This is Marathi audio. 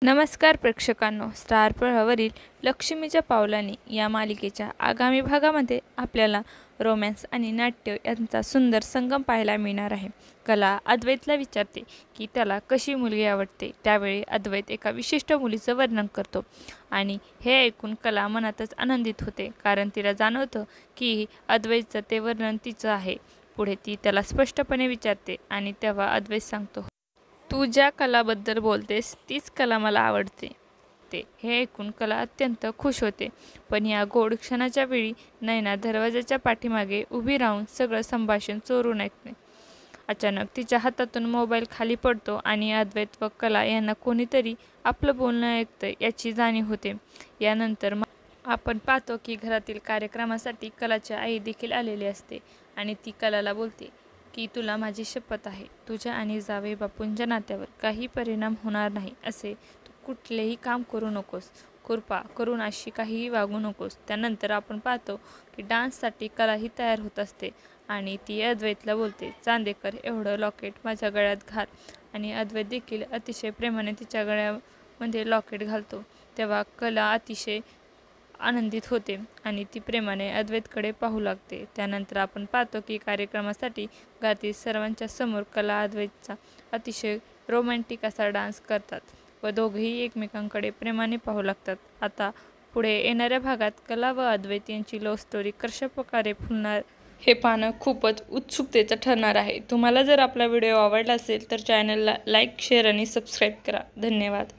नमस्कार प्रेक्षकांनो, स्टार प्रवाहावरील लक्ष्मीच्या पावलांनी या मालिकेच्या आगामी भागामध्ये आपल्याला रोमॅन्स आणि नाट्य यांचा सुंदर संगम पाहायला मिळणार आहे. कला अद्वैतला विचारते की त्याला कशी मुलगी आवडते. त्यावेळी अद्वैत एका विशिष्ट मुलीचं वर्णन करतो आणि हे ऐकून कला मनातच आनंदित होते, कारण तिला जाणवतं की अद्वैतचं ते वर्णन तिचं आहे. पुढे ती त्याला स्पष्टपणे विचारते आणि तेव्हा अद्वैत सांगतो, तू ज्या कलाबद्दल बोलतेस तीच कला मला आवडते. हे ऐकून कला अत्यंत खुश होते. पण या गोड क्षणाच्या वेळी नयना दरवाजाच्या पाठीमागे उभी राहून सगळं संभाषण चोरून ऐकते. अचानक तिच्या हातातून मोबाईल खाली पडतो आणि अद्वैत व कला यांना कोणीतरी आपलं बोलणं ऐकतं याची जाणीव होते. यानंतर आपण पाहतो की घरातील कार्यक्रमासाठी कलाची आई देखील आलेली असते आणि ती कलाला बोलते की तुला माझी शपथ आहे, तुझ्या आणि जावई बापूंच्या नात्यावर काही परिणाम होणार नाही. असे तू कुठलेही काम करू नकोस, कृपा करून अशी काहीही वागू नकोस. त्यानंतर आपण पाहतो की डान्ससाठी कलाही तयार होत असते आणि ती अद्वैतला बोलते, चांदेकर एवढं लॉकेट माझ्या गळ्यात घाल. आणि अद्वैत देखील अतिशय प्रेमाने तिच्या गळ्यामध्ये लॉकेट घालतो. तेव्हा कला अतिशय आनंदित होते आणि ती प्रेमाने अद्वैतकडे पाहू लागते. त्यानंतर आपण पाहतो की कार्यक्रमासाठी घरातील सर्वांच्या समोर कला अद्वैतचा अतिशय रोमॅन्टिक असा डान्स करतात व दोघेही एकमेकांकडे प्रेमाने पाहू लागतात. आता पुढे येणाऱ्या भागात कला व अद्वैत यांची लव्ह स्टोरी कशा प्रकारे फुलणार हे पाहणं खूपच उत्सुकतेचं ठरणार आहे. तुम्हाला जर आपला व्हिडिओ आवडला असेल तर चॅनलला लाईक, शेअर आणि सबस्क्राईब करा. धन्यवाद.